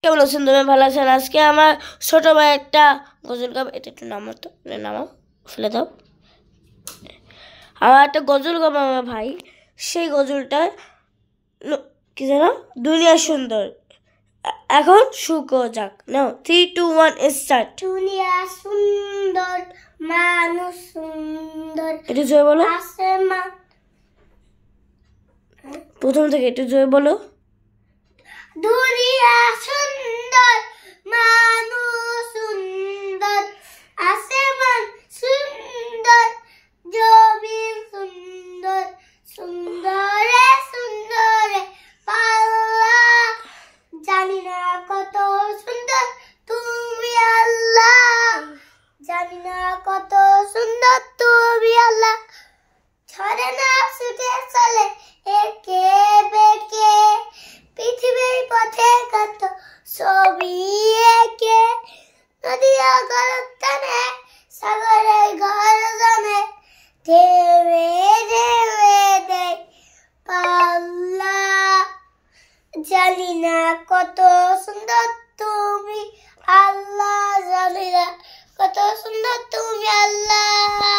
কেমন আছেন? তুমি ভালো আছেন? আজকে আমার ছোট ভাই একটা গজল গাবে। এটা একটু নামাও তো, নামাও, ফেলে দাও। আমার একটা গজল গাবে আমার ভাই। সেই গজলটা কি জানো, দুনিয়া সুন্দর। এখন শুকো যাক। নাও, 3, 2, 1 স্টার্ট। দুনিয়া সুন্দর, মানুষ সুন্দর, একটু জোরে বলো। আসমান প্রথম থেকে একটু জোরে বলো। দুনিয়া সুন্দর, মানুষ সুন্দর, আসমান সুন্দর, জমিন সুন্দর, সুন্দরে সুন্দরে পাল্লা। জানি না কত সুন্দর তুমি আল্লাহ, জানি না কত সুন্দর তুমি আল্লাহ। ছড়ে না ছুটে চলে একে বেকে, পৃথিবীর পথে কত ছবি একে। নদী গরত টানে, সাগরের ঘর জানে, ঢেউে ঢেউে দেয় পাল্লা। জানি না কত সুন্দর তুমি আল্লাহ, জানি না কত সুন্দর তুমি আল্লাহ।